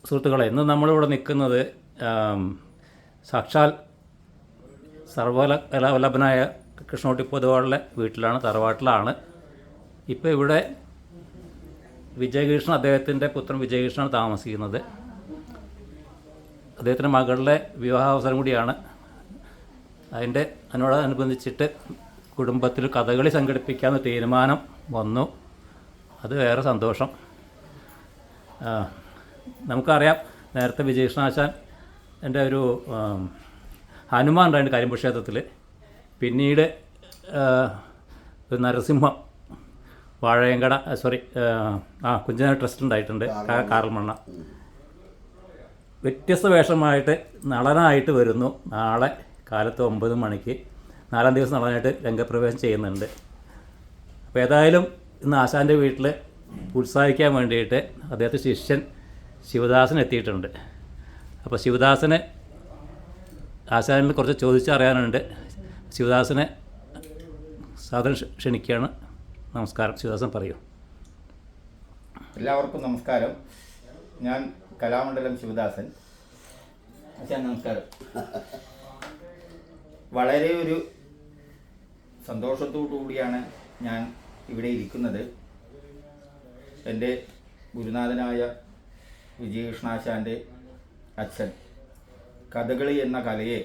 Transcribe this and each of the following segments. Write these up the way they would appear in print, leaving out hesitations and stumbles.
സുഹൃത്തുക്കളെ, ഇന്ന് നമ്മളിവിടെ നിൽക്കുന്നത് സാക്ഷാൽ സർവ്വകലാവല്ലഭനായ കൃഷ്ണകുട്ടി പൊതുവാളുടെ വീട്ടിലാണ്, തറവാട്ടിലാണ്. ഇപ്പോൾ ഇവിടെ വിജയകൃഷ്ണൻ, അദ്ദേഹത്തിൻ്റെ പുത്രൻ വിജയകൃഷ്ണനാണ് താമസിക്കുന്നത്. അദ്ദേഹത്തിൻ്റെ മകളുടെ വിവാഹാവസരം കൂടിയാണ്. അതിനോടനുബന്ധിച്ചിട്ട് കുടുംബത്തിൽ കഥകളി സംഘടിപ്പിക്കാമെന്ന് തീരുമാനം വന്നു. അത് വേറെ സന്തോഷം. നമുക്കറിയാം, നേരത്തെ വിജയകൃഷ്ണാശാൻ എൻ്റെ ഒരു ഹനുമാൻ ഉണ്ടായിട്ട് കരിമ്പുഴ ക്ഷേത്രത്തിൽ, പിന്നീട് ഒരു നരസിംഹം വാഴയങ്കട കുഞ്ചനാട് ട്രസ്റ്റ് ഉണ്ടായിട്ടുണ്ട്, കാറൽമണ്ണ. വ്യത്യസ്ത വേഷമായിട്ട് നടനായിട്ട് വരുന്നു. നാളെ കാലത്ത് 9 മണിക്ക് 4-ാം ദിവസം നടനായിട്ട് രംഗപ്രവേശം ചെയ്യുന്നുണ്ട്. അപ്പോൾ ഏതായാലും ഇന്ന് ആശാൻ്റെ വീട്ടിൽ ഉത്സാഹിക്കാൻ വേണ്ടിയിട്ട് അദ്ദേഹത്തെ ശിഷ്യൻ ശിവദാസൻ എത്തിയിട്ടുണ്ട്. അപ്പോൾ ശിവദാസനെ ആശാനിൽ കുറച്ച് ചോദിച്ചറിയാനുണ്ട്. ശിവദാസനെ സാദരം ക്ഷണിക്കുകയാണ്. നമസ്കാരം. ശിവദാസൻ പറയൂ. എല്ലാവർക്കും നമസ്കാരം. ഞാൻ കലാമണ്ഡലം ശിവദാസൻ. ആശാൻ നമസ്കാരം. വളരെ ഒരു സന്തോഷത്തോടു കൂടിയാണ് ഞാൻ ഇവിടെ ഇരിക്കുന്നത്. എൻ്റെ ഗുരുനാഥനായ വിജയകൃഷ്ണാശാൻ്റെ അച്ഛൻ കഥകളി എന്ന കലയെ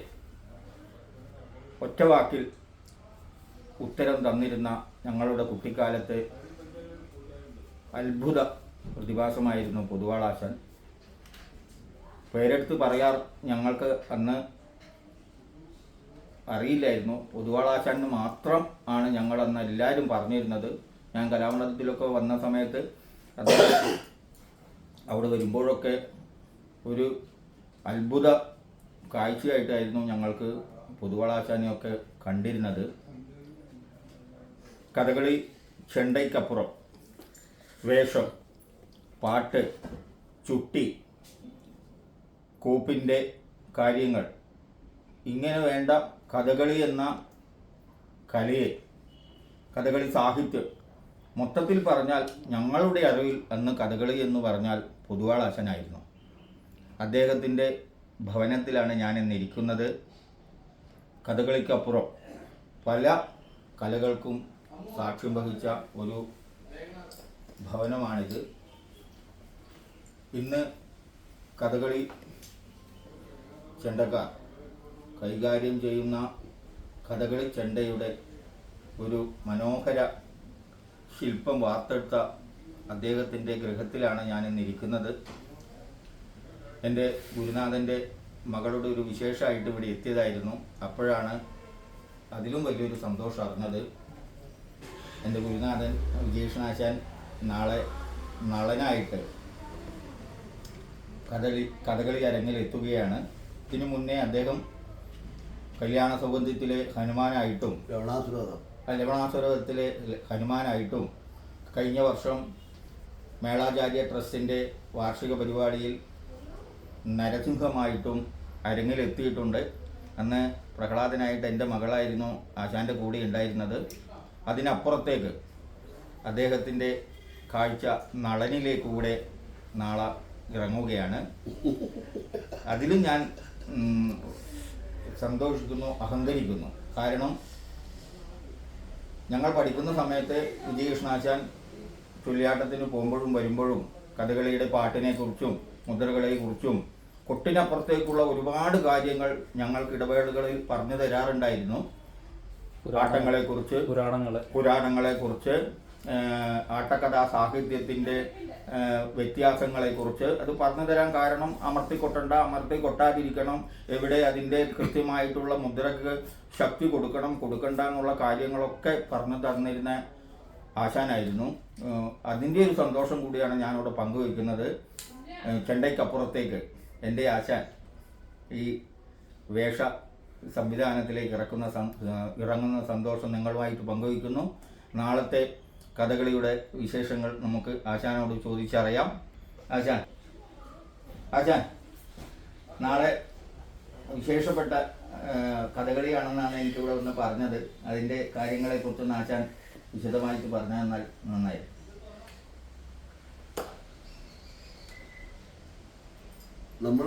ഒറ്റവാക്കിൽ ഉത്തരം തന്നിരുന്ന ഞങ്ങളുടെ കുട്ടിക്കാലത്ത് അത്ഭുത പ്രതിഭാസമായിരുന്നു പൊതുവാളാശാൻ. പേരെടുത്ത് പറയാർ ഞങ്ങൾക്ക് അന്ന് അറിയില്ലായിരുന്നു. പൊതുവാളാശാന് മാത്രം ആണ് ഞങ്ങളന്ന് എല്ലാവരും പറഞ്ഞിരുന്നത്. ഞാൻ കലാമണ്ഡലത്തിലൊക്കെ വന്ന സമയത്ത് അവിടെ വരുമ്പോഴൊക്കെ ഒരു അത്ഭുത കാഴ്ചയായിട്ടായിരുന്നു ഞങ്ങൾക്ക് പൊതുവാളാശാനെയൊക്കെ കണ്ടിരുന്നത്. കഥകളി ചെണ്ടയ്ക്കപ്പുറം വേഷം, പാട്ട്, ചുട്ടി, കൂപ്പിൻ്റെ കാര്യങ്ങൾ, ഇങ്ങനെ വേണ്ട കഥകളി എന്ന കലയെ, കഥകളി സാഹിത്യം മൊത്തത്തിൽ പറഞ്ഞാൽ ഞങ്ങളുടെ അറിവിൽ അന്ന് കഥകളി എന്ന് പറഞ്ഞാൽ പൊതുവാളാശനായിരുന്നു. അദ്ദേഹത്തിൻ്റെ ഭവനത്തിലാണ് ഞാൻ ഇന്നിരിക്കുന്നത്. കഥകളിക്കപ്പുറം പല കലകൾക്കും സാക്ഷ്യം വഹിച്ച ഒരു ഭവനമാണിത്. ഇന്ന് കഥകളി ചെണ്ടക്കാർ കൈകാര്യം ചെയ്യുന്ന കഥകളി ചെണ്ടയുടെ ഒരു മനോഹര ശില്പം വാർത്തെടുത്ത അദ്ദേഹത്തിൻ്റെ ഗൃഹത്തിലാണ് ഞാനിന്നിരിക്കുന്നത്. എൻ്റെ ഗുരുനാഥൻ്റെ മകളുടെ ഒരു വിശേഷമായിട്ട് ഇവിടെ എത്തിയതായിരുന്നു. അപ്പോഴാണ് അതിലും വലിയൊരു സന്തോഷം അറിഞ്ഞത്. എൻ്റെ ഗുരുനാഥൻ വിജയകൃഷ്ണാശാൻ നാളെ നളനായിട്ട് കഥകളി അരങ്ങിൽ എത്തുകയാണ്. ഇതിനു മുന്നേ അദ്ദേഹം കല്യാണ സൗഗന്ധ്യത്തിലെ ഹനുമാനായിട്ടും ലവണാസുരത്തിലെ ഹനുമാനായിട്ടും കഴിഞ്ഞ വർഷം മേളാചാര്യ ട്രസ്റ്റിൻ്റെ വാർഷിക പരിപാടിയിൽ നരസിംഹമായിട്ടും അരങ്ങിലെത്തിയിട്ടുണ്ട്. അന്ന് പ്രഹ്ലാദനായിട്ട് എൻ്റെ മകളായിരുന്നു ആശാൻ്റെ കൂടെ ഉണ്ടായിരുന്നത്. അതിനപ്പുറത്തേക്ക് അദ്ദേഹത്തിൻ്റെ കാഴ്ച നളനിലേക്കൂടെ നാളെ ഇറങ്ങുകയാണ്. അതിലും ഞാൻ സന്തോഷിക്കുന്നു, അഹങ്കരിക്കുന്നു. കാരണം ഞങ്ങൾ പഠിക്കുന്ന സമയത്ത് വിജയകൃഷ്ണാശാൻ ചൊല്ലിയാട്ടത്തിന് പോകുമ്പോഴും വരുമ്പോഴും കഥകളിയുടെ പാട്ടിനെക്കുറിച്ചും മുദ്രകളെക്കുറിച്ചും കൊട്ടിനപ്പുറത്തേക്കുള്ള ഒരുപാട് കാര്യങ്ങൾ ഞങ്ങൾക്ക് ഇടവേളകളിൽ പറഞ്ഞു തരാറുണ്ടായിരുന്നു. ആട്ടങ്ങളെക്കുറിച്ച്, പുരാണങ്ങളെക്കുറിച്ച്, ആട്ടക്കഥാ സാഹിത്യത്തിൻ്റെ വ്യത്യാസങ്ങളെക്കുറിച്ച് അത് പറഞ്ഞു തരാൻ കാരണം അമർത്തിക്കൊട്ടണ്ട, അമർത്തി കൊട്ടാതിരിക്കണം, എവിടെ അതിൻ്റെ കൃത്യമായിട്ടുള്ള മുദ്രക്ക് ശക്തി കൊടുക്കണ്ട എന്നുള്ള കാര്യങ്ങളൊക്കെ പറഞ്ഞു തന്നിരുന്ന ആശാനായിരുന്നു. അതിൻ്റെ ഒരു സന്തോഷം കൂടിയാണ് ഞാനിവിടെ പങ്കുവയ്ക്കുന്നത്. ചെണ്ടയ്ക്കപ്പുറത്തേക്ക് എൻ്റെ ആശാൻ ഈ വേഷ സംവിധാനത്തിലേക്ക് ഇറങ്ങുന്ന സന്തോഷം നിങ്ങളുമായിട്ട് പങ്കുവയ്ക്കുന്നു. നാളത്തെ കഥകളിയുടെ വിശേഷങ്ങൾ നമുക്ക് ആശാനോട് ചോദിച്ചറിയാം. ആശാൻ നാളെ വിശേഷപ്പെട്ട കഥകളിയാണെന്നാണ് എനിക്കിവിടെ ഒന്ന് പറഞ്ഞത്. അതിൻ്റെ കാര്യങ്ങളെക്കുറിച്ചൊന്ന് ആശാൻ വിശദമായിട്ട് പറഞ്ഞു തന്നാൽ നന്നായി. നമ്മൾ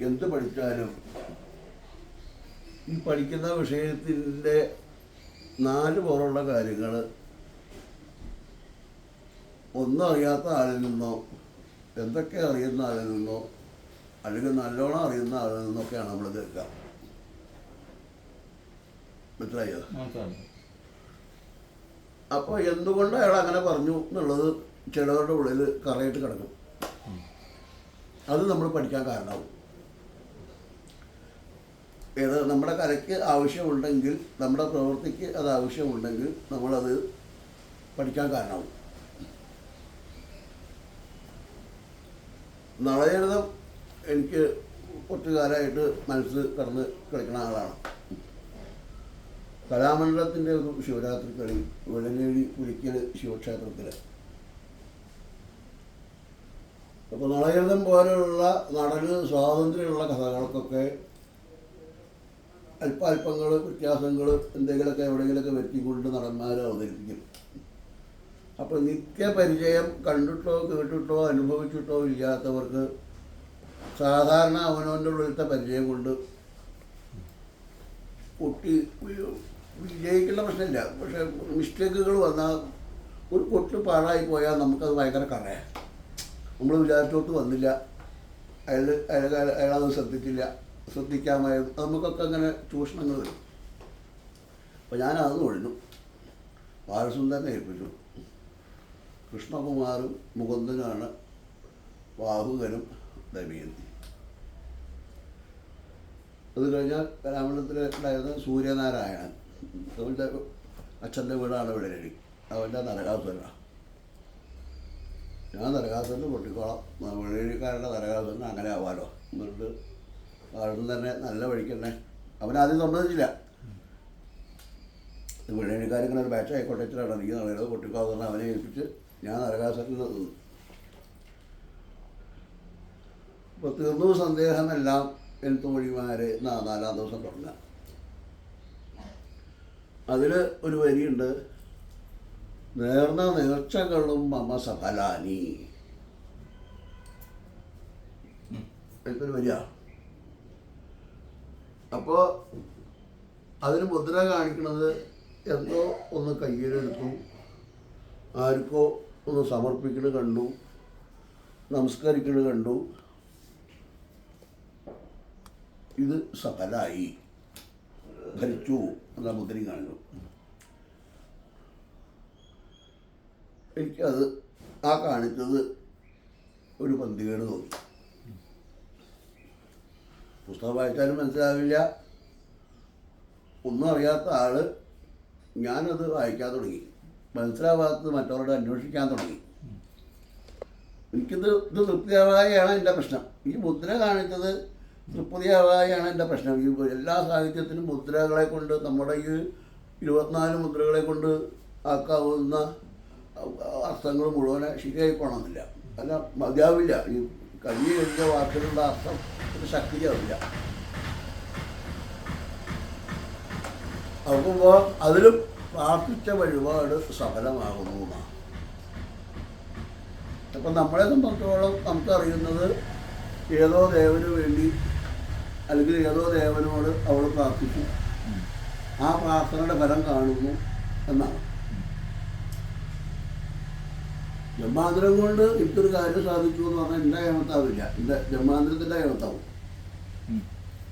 എന്ത് പഠിച്ചാലും ഈ പഠിക്കുന്ന വിഷയത്തിൻ്റെ 4 പുറമുള്ള കാര്യങ്ങൾ ഒന്നും അറിയാത്ത ആളിൽ നിന്നോ എന്തൊക്കെ അറിയുന്ന ആളിൽ നിന്നോ അല്ലെങ്കിൽ നല്ലോണം അറിയുന്ന ആളിൽ നിന്നൊക്കെയാണ് നമ്മൾ കേൾക്കുക. മനസ്സിലായോ? അപ്പോൾ എന്തുകൊണ്ട് അയാൾ അങ്ങനെ പറഞ്ഞു എന്നുള്ളത് ചിലവരുടെ ഉള്ളിൽ കറയായിട്ട് കിടക്കും. അത് നമ്മൾ പഠിക്കാൻ കാരണമാവും. ഏത് നമ്മുടെ കലയ്ക്ക് ആവശ്യമുണ്ടെങ്കിൽ, നമ്മുടെ പ്രവൃത്തിക്ക് അത് ആവശ്യമുണ്ടെങ്കിൽ നമ്മളത് പഠിക്കാൻ കാരണമാവും. നളചരിതം എനിക്ക് കുറച്ച് കാലമായിട്ട് മനസ്സ് കടന്ന് കളിക്കുന്ന ആളാണ്. കലാമണ്ഡലത്തിൻ്റെ ഒരു ശിവരാത്രി കളി വെള്ളനേഴി പുലിക്കൽ ശിവക്ഷേത്രത്തിൽ. അപ്പോൾ നളചരിതം പോലെയുള്ള നടന് സ്വാതന്ത്ര്യമുള്ള കഥകൾക്കൊക്കെ അല്പാൽപ്പങ്ങൾ, വ്യത്യാസങ്ങൾ എന്തെങ്കിലുമൊക്കെ എവിടെയെങ്കിലുമൊക്കെ വരുത്തിക്കൊണ്ട് നടന്മാർ അവതരിപ്പിക്കും. അപ്പോൾ നിത്യപരിചയം കണ്ടിട്ടോ കേട്ടിട്ടോ അനുഭവിച്ചിട്ടോ ഇല്ലാത്തവർക്ക് സാധാരണ അവനവൻ്റെ ഉള്ളിലത്തെ പരിചയം കൊണ്ട് കുട്ടി വിജയിക്കേണ്ട പ്രശ്നമില്ല. പക്ഷേ മിസ്റ്റേക്കുകൾ വന്നാൽ ഒരു കൊട്ട് പാഴായി പോയാൽ നമുക്കത് ഭയങ്കര കറയാണ്. നമ്മൾ വിചാരിച്ചോട്ട് വന്നില്ല, അയാളത് ശ്രദ്ധിക്കാമായിരുന്നു, നമുക്കൊക്കെ അങ്ങനെ ചൂഷണങ്ങൾ വരും. അപ്പോൾ ഞാനത് ഒഴിഞ്ഞു. ബാലസുന്ദരനെ ഏൽപ്പിച്ചു. കൃഷ്ണകുമാറും മുകുന്ദനാണ് ബാഹുകനും ദമയന്തി. അത് കഴിഞ്ഞാൽ കലാമണ്ഡലത്തിലുണ്ടായിരുന്ന സൂര്യനാരായണൻ, അവൻ്റെ അച്ഛൻ്റെ വീടാണ് വെള്ളനേഴി, അവൻ്റെ നരകാസുരനാണ്. ഞാൻ നരകാസുരന് പൊട്ടിക്കോളാം, വെള്ളനേഴിക്കാരുടെ നരകാസുരന് അങ്ങനെ ആവാലോ എന്നിട്ട് അവിടുന്ന് തന്നെ നല്ല വഴിക്കന്നെ. അവനാദ്യം സമ്മതിച്ചില്ല. വെള്ളനേഴിക്കാരിങ്ങനെ ഒരു ബാച്ച് ആയിക്കോട്ടെ, ഇച്ചിട്ടാണ് എനിക്ക് നല്ലത് പൊട്ടിക്കോളാം അവനെ ഏൽപ്പിച്ച് ഞാൻ നരകാസുരന് നിന്നു. ഇപ്പോൾ തീർന്നു സന്ദേഹമെല്ലാം എൻ തോഴിമാരെ 4-ാം ദിവസം തുടങ്ങാം. അതിൽ ഒരു വരിയുണ്ട്, നേർന്ന നേർച്ചകളും മമ സഫലാനി. എനിക്കൊരു വരിയാണ്. അപ്പോൾ അതിന് മുദ്ര കാണിക്കുന്നത് എന്തോ ഒന്ന് കയ്യിലെടുത്തു, ആർക്കോ ഒന്ന് സമർപ്പിക്കുന്നത് കണ്ടു, നമസ്കരിക്കുന്നത് കണ്ടു, ഇത് സഫലായി, ഭരിച്ചു എന്ന മുദ്രയും കാണുന്നു. എനിക്കത് ആ കാണിച്ചത് ഒരു പന്തികേട് തോന്നി. പുസ്തകം വായിച്ചാലും മനസ്സിലാവില്ല, ഒന്നും അറിയാത്ത ആൾ ഞാനത് വായിക്കാൻ തുടങ്ങി. മനസ്സിലാവാത്തത് മറ്റവരോട് അന്വേഷിക്കാൻ തുടങ്ങി. ഇത് തൃപ്തിയാവാതെയാണ് എൻ്റെ പ്രശ്നം. ഈ മുദ്ര കാണിച്ചത് തൃപ്തിയാവാതെയാണ് എൻ്റെ പ്രശ്നം. ഈ എല്ലാ സാഹിത്യത്തിനും മുദ്രകളെ കൊണ്ട്, നമ്മുടെ ഈ 24 മുദ്രകളെ കൊണ്ട് ആക്കാവുന്ന അർത്ഥങ്ങൾ മുഴുവൻ ശരിയായി പോകണമെന്നില്ല. അല്ല, മതിയാവില്ല. ഈ കലി എഴുതിയ വാക്കുകളുടെ അർത്ഥം ഒരു ശക്തിയാവില്ല. ആകുമ്പോൾ അതിലും പ്രാർത്ഥിച്ച വഴിപാട് സഫലമാകുന്നു എന്നാണ്. അപ്പം നമ്മളെ സംബന്ധിച്ചോളം നമുക്കറിയുന്നത് ഏതോ ദേവന് വേണ്ടി അല്ലെങ്കിൽ ഏതോ ദേവനോട് അവൾ പ്രാർത്ഥിച്ചു, ആ പ്രാർത്ഥനയുടെ ഫലം കാണുന്നു എന്നാണ്. ജന്മാന്തരം കൊണ്ട് എനിക്കൊരു കാര്യം സാധിച്ചു എന്ന് പറഞ്ഞാൽ എൻ്റെ കേമത്താവില്ല, എൻ്റെ ജന്മാന്തരത്തിൻ്റെ കേമത്താവും.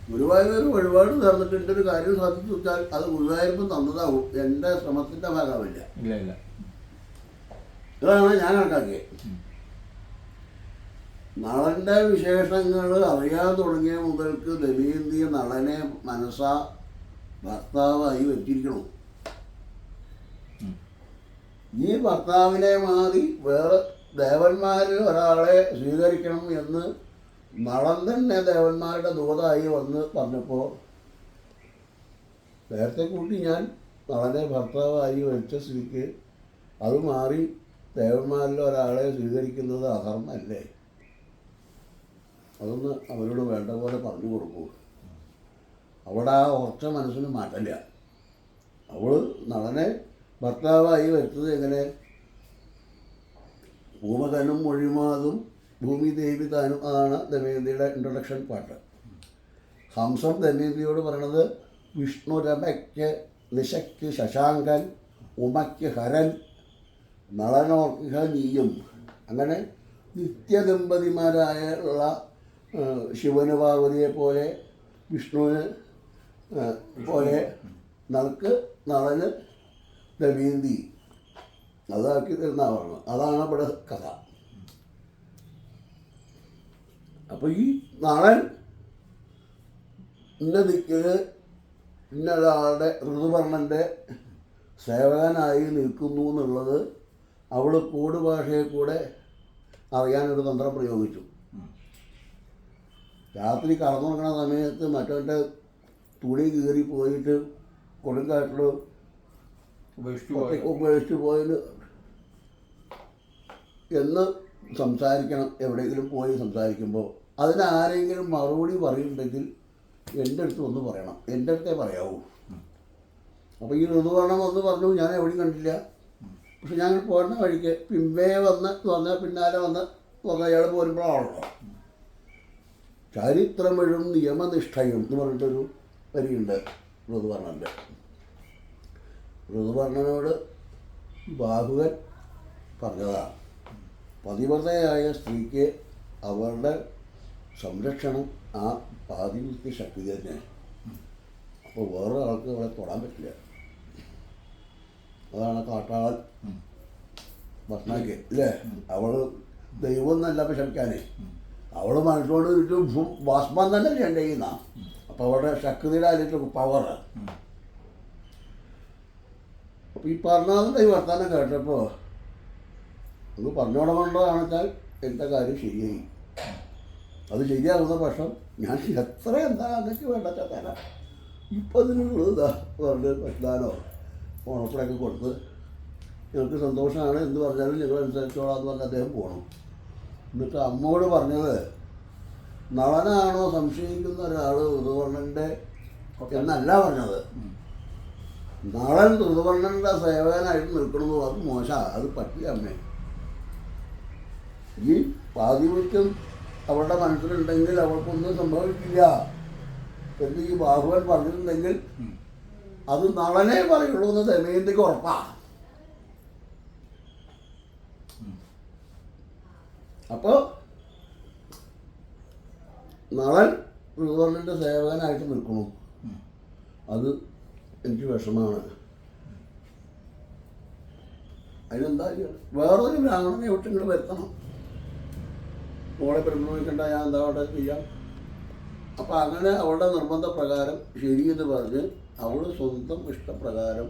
ഗുരുവായൂർ വഴിപാട് തന്നിട്ട് എൻ്റെ ഒരു കാര്യം സാധിച്ചു വെച്ചാൽ അത് ഗുരുവായൂരപ്പം തന്നതാവും, എൻ്റെ ശ്രമത്തിൻ്റെ ഭാഗമാവില്ല. ഇതാണ് ഞാൻ കണക്കാക്കിയത്. നളൻ്റെ വിശേഷങ്ങൾ അറിയാൻ തുടങ്ങിയ മുതൽക്ക് ദമയന്തിയെ നളനെ മനസ്സാ ഭർത്താവായി വെച്ചിരിക്കണം. ഈ ഭർത്താവിനെ മാറി വേറെ ദേവന്മാരിൽ ഒരാളെ സ്വീകരിക്കണം എന്ന് നളൻ തന്നെ ദേവന്മാരുടെ ദൂതായി വന്ന് പറഞ്ഞപ്പോൾ നേരത്തെ കൂട്ടി ഞാൻ നളനെ ഭർത്താവായി വെച്ച സ്ഥിതിക്ക് അത് മാറി ദേവന്മാരിൽ ഒരാളെ സ്വീകരിക്കുന്നത് അധർമ്മല്ലേ? അതൊന്ന് അവരോട് വേണ്ട പോലെ പറഞ്ഞു കൊടുക്കൂ. അവിടെ ആ ഉറച്ച മനസ്സിന് മാറ്റമില്ല. അവൾ നളനെ ഭർത്താവായി വരുത്തത് എങ്ങനെ? പൂമകനും മൊഴിമാതും ഭൂമി ദേവി താനും, അതാണ് ദമയന്തിയുടെ ഇൻട്രൊഡക്ഷൻ പാട്ട്. ഹംസം ദമയന്തിയോട് പറയണത് വിഷ്ണു രമയ്ക്ക് നിശയ്ക്ക് ശശാങ്കൻ ഉമയ്ക്ക് ഹരൻ നളനോർക്കുക നീയും. അങ്ങനെ നിത്യദമ്പതിമാരായുള്ള ശിവന് പാർവതിയെ പോലെ വിഷ്ണുവിന് പോലെ നമുക്ക് നളന് ദമയന്തി അതാക്കി തരുന്ന പറഞ്ഞു. അതാണ് ഇവിടെ കഥ. അപ്പോൾ ഈ നളൻ ഇന്ന ദിക്കിൽ ഇന്നൊരാളുടെ ഋതുവർണ്ണൻ്റെ സേവകനായി നിൽക്കുന്നു എന്നുള്ളത് അവൾ കോഡ് ഭാഷയെ കൂടെ അറിയാനൊരു തന്ത്രം പ്രയോഗിച്ചു. രാത്രി കടന്നുറങ്ങുന്ന സമയത്ത് മറ്റവൻ്റെ തുണി കീറി പോയിട്ട് കൊടുങ്കാട്ടിൽ ഉപേക്ഷിച്ച് പോയത് എന്ന് സംസാരിക്കണം. എവിടെയെങ്കിലും പോയി സംസാരിക്കുമ്പോൾ അതിനാരെങ്കിലും മറുപടി പറയുന്നുണ്ടെങ്കിൽ എൻ്റെ അടുത്ത് ഒന്ന് പറയണം, എൻ്റെ അടുത്തേ പറയാവൂ. അപ്പോൾ ഈ ഋതുവർണ്ണം വന്ന് പറഞ്ഞു, ഞാൻ എവിടെയും കണ്ടില്ല. പക്ഷെ ഞാൻ പോരുന്ന വഴിക്ക് പിമ്പേ വന്ന് പിന്നാലെ വന്ന് അയാൾ പോരുമ്പോഴാണല്ലോ. ചരിത്രമെഴും നിയമനിഷ്ഠയും എന്ന് പറഞ്ഞിട്ടൊരു വരിയുണ്ട് ഋതുവർണ്ണൻ്റെ. ഋതുവർണ്ണനോട് ബാഹുകൻ പറഞ്ഞതാണ്, പതിവ്രതയായ സ്ത്രീക്ക് അവരുടെ സംരക്ഷണം ആ ആധിപത്യ ശക്തി തന്നെ. അപ്പോൾ വേറെ ആൾക്ക് അവളെ തൊടാൻ പറ്റില്ല. അതാണ് കാട്ടാളൻ ഭക്ഷണക്ക് അല്ലേ. അവൾ ദൈവം എന്നല്ല വിഷമിക്കാനേ, അവൾ മനസ്സോട് ഒരു ഭസ്മം തന്നെ ചെയ്യുന്ന. അപ്പോൾ അവളുടെ ശക്തിയുടെ അതിലേക്ക് പവർ. അപ്പോൾ ഈ പറഞ്ഞതിൻ്റെ ഈ വർത്തമാനം കേട്ടപ്പോൾ അത് പറഞ്ഞോടമേണ്ടതാണെന്ന് വെച്ചാൽ എൻ്റെ കാര്യം ശരിയായി. അത് ശരിയാകുന്ന പക്ഷം ഞാൻ എത്ര എന്താ അങ്ങക്ക് വേണ്ട തരാം. ഇപ്പം അതിനുള്ളതാ പറഞ്ഞ് പറ്റാനോ ഓണപ്പടയൊക്കെ കൊടുത്ത് ഞങ്ങൾക്ക് സന്തോഷമാണ് എന്ന് പറഞ്ഞാലും ഞങ്ങൾ അനുസരിച്ചോളാം എന്ന് പറഞ്ഞ് അദ്ദേഹം പോകണം. എന്നിട്ട് അമ്മോട് പറഞ്ഞത്, നളനാണോ സംശയിക്കുന്ന ഒരാൾ ഋതുവർണ്ണൻ്റെ എന്നല്ല പറഞ്ഞത്, നളൻ ഋതുവർണ്ണൻ്റെ സേവകനായിട്ട് നിൽക്കണമെന്ന് പറഞ്ഞു. മോശമാണ്, അത് പറ്റില്ല അമ്മേ. ഈ ആധിപത്യം അവളുടെ മനസ്സിലുണ്ടെങ്കിൽ അവൾക്കൊന്നും സംഭവിക്കില്ല എന്ന് ഈ ബാഹുവൻ പറഞ്ഞിട്ടുണ്ടെങ്കിൽ അത് നളനെ പറയുള്ളൂ എന്ന് ദമയന്തിക്ക് ഉറപ്പാണ്. അപ്പോൾ നളൻ ഋതുവർണ്ണൻ്റെ സേവകനായിട്ട് നിൽക്കണം. അത് എനിക്ക് വിഷമമാണ്. അതിനെന്താ വേറൊരു ബ്രാഹ്മണനെ വിട്ടിങ്ങോട്ട് വരുത്തണം. മോളെ പരിഭ്രമിക്കേണ്ട, ഞാൻ എന്താ അവിടെ ചെയ്യാം. അപ്പം അങ്ങനെ അവളുടെ നിർബന്ധപ്രകാരം ശരിയെന്ന് പറഞ്ഞ് അവൾ സ്വന്തം ഇഷ്ടപ്രകാരം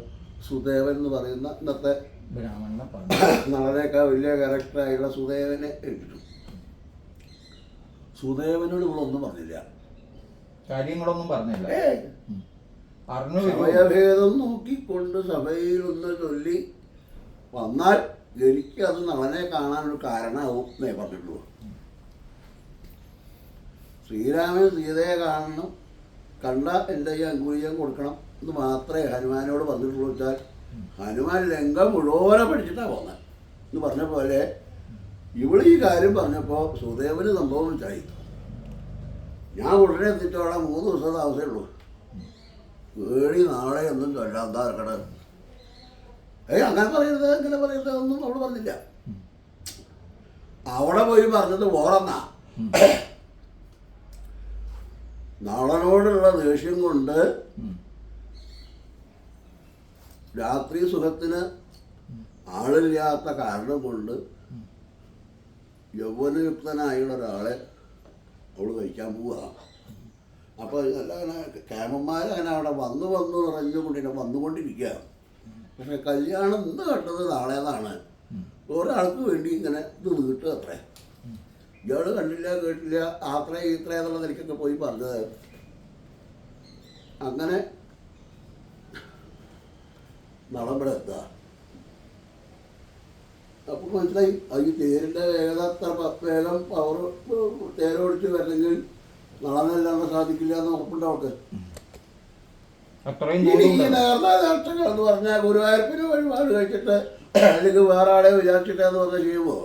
സുദേവൻ എന്ന് പറയുന്ന ഇന്നത്തെ നളനേക്കാൾ വലിയ ക്യാരക്ടറായുള്ള സുദേവനെ എടുത്തു. സുദേവനോട് ഇവളൊന്നും പറഞ്ഞില്ല, കാര്യങ്ങളൊന്നും പറഞ്ഞില്ല. സമയഭേദം നോക്കിക്കൊണ്ട് സഭയിലൊന്ന് ചൊല്ലി വന്നാൽ എനിക്കത് നളനെ കാണാനൊരു കാരണമാവും എന്നേ പറഞ്ഞിട്ടുള്ളൂ. ശ്രീരാമൻ സീതയെ കാണണം, കണ്ട എൻ്റെ ഈ അങ്കുലിയം കൊടുക്കണം എന്ന് മാത്രമേ ഹനുമാനോട് പറഞ്ഞിട്ടുള്ളൂ. വെച്ചാൽ ഹനുമാൻ ലങ്ക മുഴുവനെ പഠിച്ചിട്ടാണ് പോകുന്നത് എന്ന് പറഞ്ഞ പോലെ ഇവിടെ ഈ കാര്യം പറഞ്ഞപ്പോൾ സുദേവന് സംഭവം വെച്ചായി. ഞാൻ ഉടനെ എത്തിച്ചോളാം, 3 ദിവസം താമസമേ ഉള്ളൂ, പേടി നാളെ ഒന്നും ചൊല്ലാം, എന്താ ഇറക്കണത്. അങ്ങനെ പറയരുത്, ഇങ്ങനെ പറയരുത് ഒന്നും അവൾ പറഞ്ഞില്ല. അവിടെ പോയി പറഞ്ഞത് ഓറന്നാ. നളനോടുള്ള ദേഷ്യം കൊണ്ട് രാത്രി സുഖത്തിന് ആളില്ലാത്ത കാരണം കൊണ്ട് യൗവനയുക്തനായുള്ള ഒരാളെ അവൾ കഴിക്കാൻ പോവുക. അപ്പോൾ അങ്ങനെ കേമന്മാരങ്ങനെ അവിടെ വന്നു വന്നുകൊണ്ടിരിക്കുക. പക്ഷെ കല്യാണം ഇന്ന് കണ്ടത് നാളേന്നാണ്. ഒരാൾക്ക് വേണ്ടി ഇങ്ങനെ ഇത് നീട്ടുക അത്രേ. ഇയാൾ കണ്ടില്ല കേട്ടില്ല ആത്ര ഈത്ര എന്നുള്ള നിലയ്ക്കൊക്കെ പോയി പറഞ്ഞത്. അങ്ങനെ നടമ്പടെ എത്തുക. അപ്പോൾ മനസ്സിലായി ഈ തേരിൻ്റെ വേഗത അത്ര വേഗം പവർ തേരോടിച്ച് വരണമെങ്കിൽ നടന്നല്ലാണ്ട് സാധിക്കില്ല എന്ന് ഉറപ്പുണ്ട് അവൾക്ക്. ഈ നേർന്ന നേർച്ചകൾ എന്ന് പറഞ്ഞാൽ ഗുരുവായൂരപ്പിന് വഴിപാട് കഴിച്ചിട്ട് അല്ലെങ്കിൽ വേറെ ആളെ വിചാരിച്ചിട്ടെന്ന് പറഞ്ഞാൽ ചെയ്യുമ്പോൾ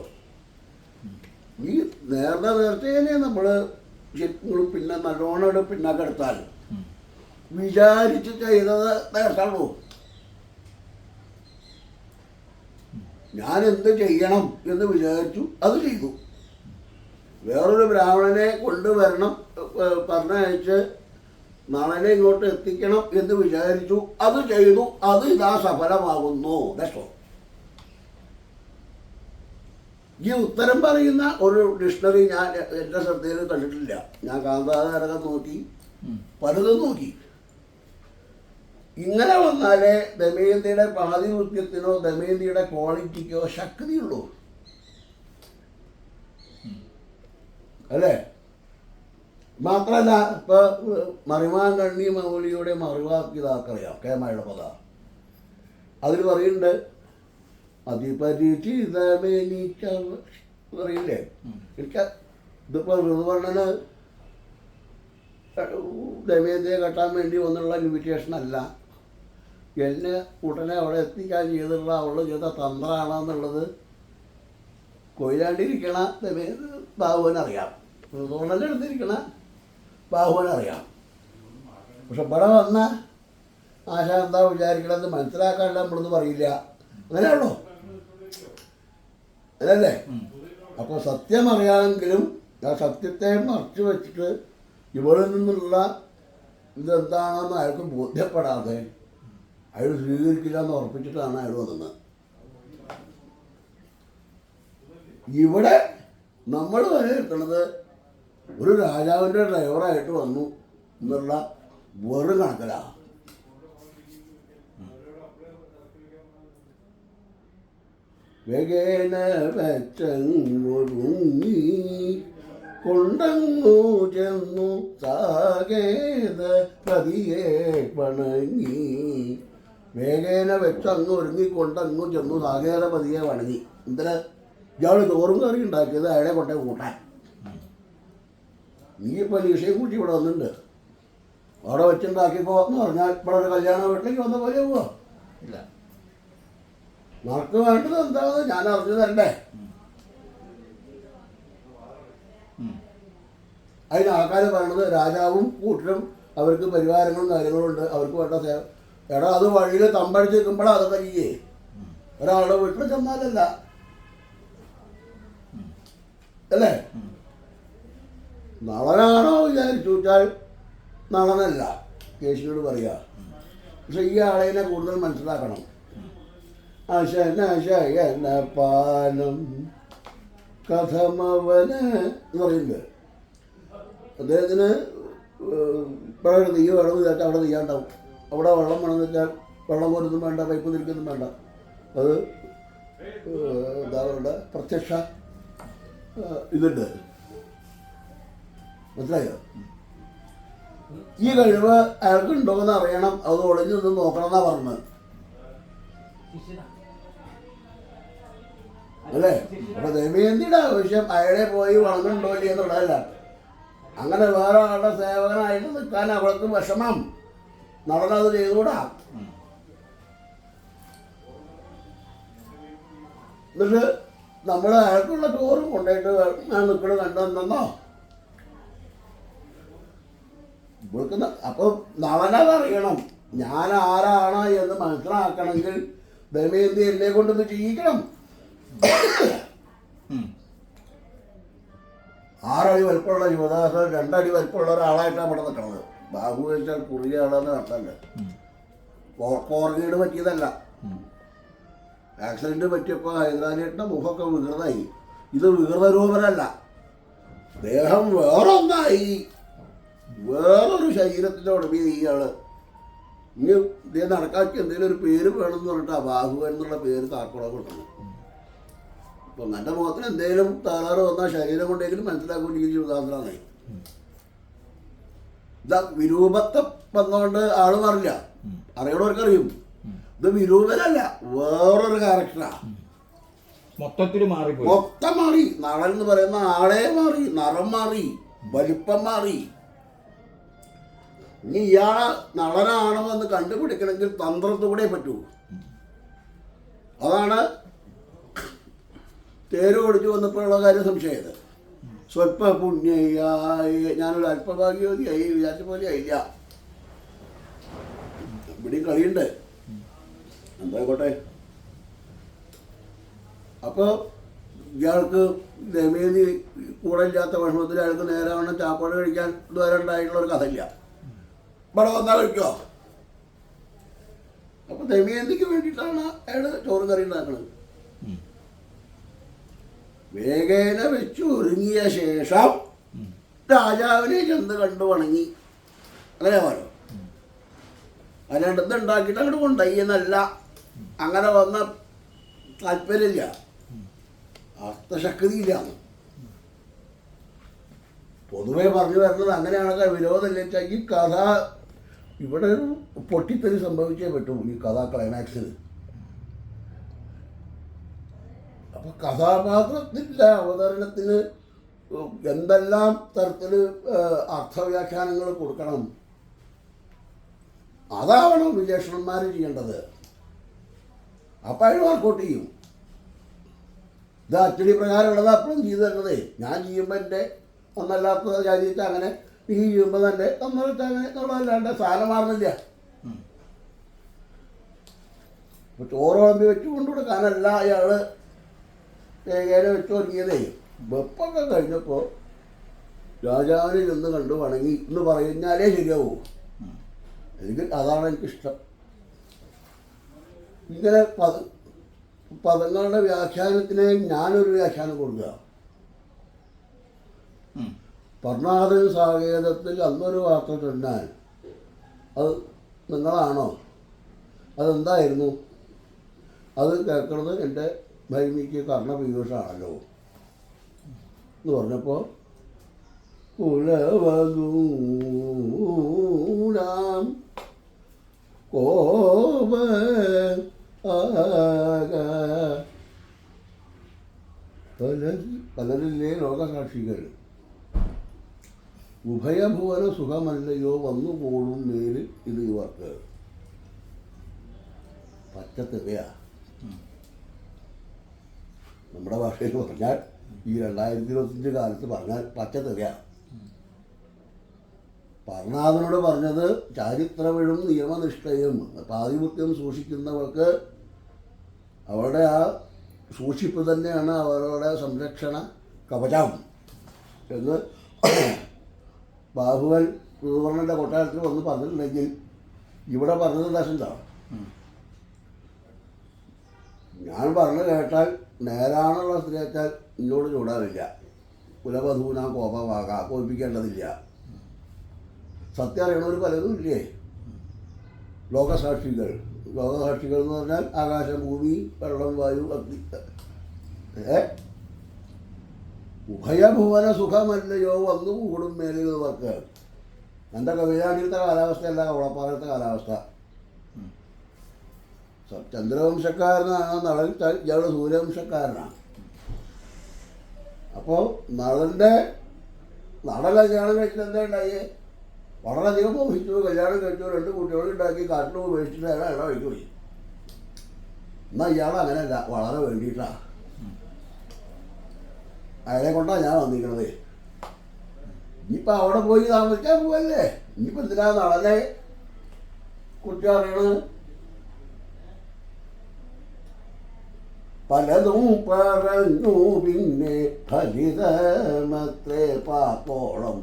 ഈ നേർച്ചേനെ നമ്മൾ ശരിക്കും പിന്നെ നല്ലോണം പിന്നാക്കം എടുത്താൽ വിചാരിച്ച് ചെയ്തത് നേർച്ചുള്ളൂ. ഞാൻ എന്ത് ചെയ്യണം എന്ന് വിചാരിച്ചു, അത് ചെയ്തു. വേറൊരു ബ്രാഹ്മണനെ കൊണ്ടുവരണം പറഞ്ഞയച്ച് നളനെ ഇങ്ങോട്ട് എത്തിക്കണം എന്ന് വിചാരിച്ചു, അത് ചെയ്തു. അത് ഇതാ സഫലമാകുന്നു. ദശോ ഈ ഉത്തരം പറയുന്ന ഒരു ഡിക്ഷണറി ഞാൻ എൻ്റെ ശ്രദ്ധയിൽ കണ്ടിട്ടില്ല. ഞാൻ കാന്താകാരകം നോക്കി, പലതും നോക്കി. ഇങ്ങനെ വന്നാലേ ദമയന്തിയുടെ പാതിവൃത്യത്തിനോ ദമയന്തിയുടെ ക്വാളിറ്റിക്കോ ശക്തിയുള്ളൂ, അല്ലേ? മാത്രമല്ല, ഇപ്പൊ മറിമാങ്കണ്ണി മൗലിയുടെ മറിവാക്ക് ഇതാക്കറിയാം, കേമയുടെ പദ. അതിൽ പറയുന്നുണ്ട് അതിപരിചിതമെനിക്ക പറയില്ലേ. എനിക്ക് ഇതിപ്പോ ഋതുവർണ്ണന് ദമയന്തിയെ കെട്ടാൻ വേണ്ടി വന്നുള്ള ഇൻവിറ്റേഷൻ അല്ല, എന്നെ ഉടനെ അവിടെ എത്തിക്കാൻ ചെയ്തിട്ടുള്ള അവൾ ചെയ്ത തന്ത്രമാണെന്നുള്ളത് കൊയിലാണ്ടിരിക്കണ ബാഹുവിനറിയാം, ഋതുവർണ്ണൻ്റെ അടുത്തിരിക്കണ ബാഹുവിനറിയാം. പക്ഷെ ഇവിടെ വന്ന ആശ എന്താ വിചാരിക്കണമെന്ന് മനസ്സിലാക്കാനുള്ള നമ്മളൊന്നും പറയില്ല. അങ്ങനെയാണല്ലോ, അല്ലല്ലേ? അപ്പോൾ സത്യം അറിയാമെങ്കിലും ആ സത്യത്തെ മറച്ചു വെച്ചിട്ട് ഇവിടെ നിന്നുള്ള ഇതെന്താണെന്ന് അയാൾക്ക് ബോധ്യപ്പെടാതെ അയാൾ സ്വീകരിക്കില്ല എന്ന് ഉറപ്പിച്ചിട്ടാണ് അയാൾ വന്നത്. ഇവിടെ നമ്മൾ വിലയിരുത്തുന്നത് ഒരു രാജാവിൻ്റെ ഡ്രൈവറായിട്ട് വന്നു എന്നുള്ള വെറും കണക്കിലാണ്. വേഗേന വെച്ചൊരുങ്ങി കൊണ്ടങ്ങു ചെന്നു സാകേത പതിയെ വണങ്ങി. വേഗേന വെച്ചങ്ങ് ഒരുങ്ങിക്കൊണ്ടങ്ങു ചെന്നു സാകേത പതിയെ വണങ്ങി. എന്തിന്? ഇയാൾ ചോറും കറി ഉണ്ടാക്കിയത് അയാളെ കൊണ്ടേ കൂട്ടാൻ. നീ ഇപ്പോൾ ലീഷയെ കൂട്ടി ഇവിടെ വന്നിട്ടുണ്ട്, അവിടെ വെച്ചുണ്ടാക്കിയപ്പോ എന്ന് പറഞ്ഞാൽ ഇവിടെ ഒരു കല്യാണ വീട്ടിലേക്ക് വന്ന പോലെ പോവാ ഇല്ല. നമുക്ക് വേണ്ടത് എന്താണെന്ന് ഞാൻ അറിഞ്ഞു തരണ്ടേ? അതിന് ആൾക്കാർ പറയണത് രാജാവും കൂട്ടരും അവർക്ക് പരിവാരങ്ങളും കാര്യങ്ങളും ഉണ്ട്, അവർക്ക് വേണ്ട സേവ. എടാ, അത് വഴിയിൽ തമ്പടിച്ച് നിൽക്കുമ്പോഴാണ് അതൊക്കെ ചെയ്യേ. ഒരാളുടെ വീട്ടിൽ ചെന്നാലല്ല, അല്ലേ? നളനാണോ വിചാരിച്ചു വെച്ചാൽ നളനല്ല, കേശിനോട് പറയുക. പക്ഷെ ഈ ആളതിനെ കൂടുതൽ മനസ്സിലാക്കണം. അശനശയന പാലം കഥമവന് എന്ന് പറയുന്നത് അദ്ദേഹത്തിന് ഇപ്പോഴൊരു നെയ്യ് വേണമെന്ന് വെച്ചാൽ അവിടെ നെയ്യാണ്ടാവും. അവിടെ വെള്ളം വേണമെന്ന് വെച്ചാൽ വെള്ളം പോലൊന്നും വേണ്ട, പൈപ്പ് തിരിക്കൊന്നും വേണ്ട. അത് എന്താ പറയുക, പ്രത്യക്ഷ ഇതുണ്ട്. മനസ്സിലായോ? ഈ കഴിവ് അയാൾക്കുണ്ടോ എന്ന് അറിയണം, അത് ഒളിഞ്ഞു നിന്ന് നോക്കണം എന്നാ പറഞ്ഞത്, അല്ലേ? അപ്പൊ ദമയന്തിയുടെ ആവശ്യം അയാളെ പോയി വളർന്നുണ്ടോ ഇല്ല എന്നുള്ളതല്ല. അങ്ങനെ വേറെ ആളുടെ സേവകനായിട്ട് നിൽക്കാൻ അവൾക്ക് വിഷമം. നടന്നത് ചെയ്തുകൂടാ. എന്നിട്ട് നമ്മൾ അയാൾക്കുള്ള ചോറും കൊണ്ടുപോയിട്ട് ഞാൻ നിൽക്കണ കണ്ടെന്നോ ഇവൾക്ക്. അപ്പം നളനതറിയണം, ഞാൻ ആരാണ് എന്ന് മനസ്സിലാക്കണമെങ്കിൽ ദമയന്തി എന്നെ കൊണ്ടൊന്ന് ചെയ്യിക്കണം. 6 അടി വലിപ്പമുള്ള യുവദാസൻ 2 അടി വലിപ്പമുള്ള ഒരാളായിട്ടാണ് ഇവിടെ നിൽക്കുന്നത്. ബാബു വെച്ചാൽ കുറിയ ആളെന്ന് നടത്തല്ല, കോർഗീട് പറ്റിയതല്ല. ആക്സിഡന്റ് പറ്റിയപ്പോൾ ഹൈദരാലിയുടെ മുഖമൊക്കെ വികൃതമായി. ഇത് വികൃതരൂപനല്ല, ദേഹം വേറൊന്നായി, വേറൊരു ശരീരത്തിൻ്റെ ഉടമയായി ഇയാള്. ഇനി ഇതേ നടക്കാക്കി എന്തെങ്കിലും ഒരു പേര് വേണമെന്ന് പറഞ്ഞിട്ടാ ബാഹു എന്നുള്ള പേര് താക്കോളം കൊടുക്കണം. അപ്പം എൻ്റെ മുഖത്തിന് എന്തെങ്കിലും തകരാറ് വന്നാൽ ശരീരം കൊണ്ടെങ്കിലും മനസ്സിലാക്കുകയും ശിവദാസനായി. ഇതാ വിരൂപത്തെ വന്നുകൊണ്ട് ആള് മാറില്ല, അറിയണവർക്കറിയും. ഇത് വിരൂപനല്ല, വേറൊരു ക്യാരക്ടറാണ്. മൊത്തത്തിൽ മൊത്തം മാറി. നളൻ എന്ന് പറയുന്ന ആളെ മാറി, നിറം മാറി, വലിപ്പം മാറി. ഇനി ഇയാളെ നളനാണോ എന്ന് കണ്ടുപിടിക്കണമെങ്കിൽ തന്ത്രത്തോടെ പറ്റൂ. അതാണ് തേര് ഓടിച്ചു വന്നപ്പോഴുള്ള കാര്യം സംശയത്. സ്വല്പ പുണ്യായി ഞാനൊരു അല്പഭാഗ്യവതിയായി വിചാരിച്ച പോലെ ആയില്ല. ഇവിടെയും കളിയുണ്ട്, എന്തായിക്കോട്ടെ. അപ്പോൾ ഇയാൾക്ക് ദമയന്തി കൂടെ ഇല്ലാത്ത വിഷമത്തിൽ അയാൾക്ക് നേരാവണ്ണം ചാപ്പാട് കഴിക്കാൻ ഇതുവരെ ഉണ്ടായിട്ടുള്ളൊരു കഥയില്ല. ഇവിടെ വന്നാൽ കഴിക്കുമോ? അപ്പോൾ ദമയന്തിക്ക് വേണ്ടിയിട്ടാണ് അയാൾ ചോറ് കറി ഉണ്ടാക്കുന്നത്. വേഗേന വെച്ച് ഒരുങ്ങിയ ശേഷം രാജാവിനെ ചെന്ന് കണ്ടു വണങ്ങി. അങ്ങനെ പറയോ? അല്ലാണ്ട് ഇത് ഉണ്ടാക്കിയിട്ട് അങ്ങോട്ട് കൊണ്ടായി എന്നല്ല. അങ്ങനെ വന്ന താല്പര്യമില്ല, അർത്ഥശക്തിയില്ല. പൊതുവെ പറഞ്ഞു വരുന്നത് അങ്ങനെയാണൊക്കെ. വിരോധമില്ല വെച്ചാൽ ഈ കഥ ഇവിടെ ഒരു പൊട്ടിത്തെറി സംഭവിച്ചേ പറ്റൂ ഈ കഥ ക്ലൈമാക്സിൽ. അപ്പോൾ കഥാപാത്രത്തിൻ്റെ അവതരണത്തിന് എന്തെല്ലാം തരത്തിൽ അർത്ഥവ്യാഖ്യാനങ്ങൾ കൊടുക്കണം, അതാവണം വിജേഷണന്മാർ ചെയ്യേണ്ടത്. അപ്പം അയാൾ വർക്കൗട്ട് ചെയ്യും. ഇത് അച്ചടി പ്രകാരമുള്ളത് അപ്പോഴും ചെയ്തു തരുന്നതേ. ഞാൻ ചെയ്യുമ്പോൾ എൻ്റെ ഒന്നല്ലാത്ത കാര്യത്തിൽ അങ്ങനെ നീ ചെയ്യുമ്പോൾ തന്നെ തന്നിട്ട് അങ്ങനെ എന്നുള്ളതല്ലാണ്ട് സാധനം മാറുന്നില്ല. ഇപ്പോൾ ചോറ് വിളമ്പി വെച്ച് കൊണ്ടു കൊടുക്കാനല്ല അയാൾ വേഗേന വെച്ച് തുടങ്ങിയതേ. വെപ്പൊക്കെ കഴിഞ്ഞപ്പോൾ രാജാവിനെ നിന്ന് കണ്ടു വണങ്ങി എന്ന് പറഞ്ഞാലേ ശരിയാവൂ. എനിക്ക് അതാണ് എനിക്കിഷ്ടം. ഇങ്ങനെ പദങ്ങളുടെ വ്യാഖ്യാനത്തിന് ഞാനൊരു വ്യാഖ്യാനം കൊടുക്കുക. പർണാദൻ സാകേതത്തിൽ അന്നൊരു വാർത്ത ചൊല്ലാൻ അത് നിങ്ങളാണോ? അതെന്തായിരുന്നു? അത് കേൾക്കുന്നത് എൻ്റെ ഭൈമിക്ക് കർണപീയൂഷാണല്ലോ എന്ന് പറഞ്ഞപ്പോൾ കുലവധൂരാം കോപ പലരില്ലേ ലോകസാക്ഷികൾ ഉഭയഭുവന സുഖമല്ലയോ വന്നു പോടും മേല് ഇത് ഇവർക്ക്. പച്ചത്തെറിയാ നമ്മുടെ ഭാഷയിൽ പറഞ്ഞാൽ ഈ 2025 കാലത്ത് പറഞ്ഞാൽ പച്ചത്തെറിയാ. പർണാദനോട് പറഞ്ഞത് ചാരിത്രവിഴും നിയമനിഷ്ഠയും പാതിമുത്യം സൂക്ഷിക്കുന്നവർക്ക് അവരുടെ ആ സൂക്ഷിപ്പ് തന്നെയാണ് അവരുടെ സംരക്ഷണ കവചം എന്ന് ബാഹുവൻ ഋതുവർണ്ണൻ്റെ കൊട്ടാരത്തിൽ വന്ന് പറഞ്ഞിട്ടുണ്ടെങ്കിൽ ഇവിടെ പറഞ്ഞത് ദശന്താണ്. ഞാൻ പറഞ്ഞു കേട്ടാൽ നേരാണുള്ള സ്ത്രീച്ചാൽ എന്നോട് ചൂടാവില്ല. കുലവധൂന കോപമാകാം, കോപിക്കേണ്ടതില്ല. സത്യം അറിയണവർ പലതും ഇല്ലേ? ലോകസാക്ഷികൾ എന്ന് പറഞ്ഞാൽ ആകാശം, ഭൂമി, വെള്ളം, വായു, അഗ്നി. ഉഭയഭുവന സുഖമല്ലയോ വന്നു കൂടും മേലുള്ളവർക്ക്. എൻ്റെ കവിതാണിലത്തെ കാലാവസ്ഥയല്ല കവളപ്പാറത്തെ കാലാവസ്ഥ. ചന്ദ്രവംശക്കാരനാണ് നളൻ, ഇയാളുടെ സൂര്യവംശക്കാരനാണ്. അപ്പോൾ നടൻ കല്യാണം കഴിച്ചിട്ട് എന്താ ഉണ്ടായേ? വളരെയധികം മോഹിച്ചു, കല്യാണം കഴിച്ചു, 2 കുട്ടികളുണ്ടാക്കി, കാട്ടിൽ ഉപേക്ഷിച്ചിട്ട് അയാൾ വഴിക്ക് പോയി. എന്നാൽ ഇയാൾ അങ്ങനെയല്ല, വളരെ വേണ്ടിയിട്ടാണ്. അയാളെ കൊണ്ടാണ് ഞാൻ വന്നിരിക്കണത്. ഇനിയിപ്പോൾ അവിടെ പോയി താമസിക്കാൻ പോവല്ലേ? ഇനിയിപ്പോൾ എന്തിനാ നടനെ കുറിച്ച് അറിയണത്? പലതും പറഞ്ഞു പിന്നെ ഫലിതമത്രേ പാത്തോളം.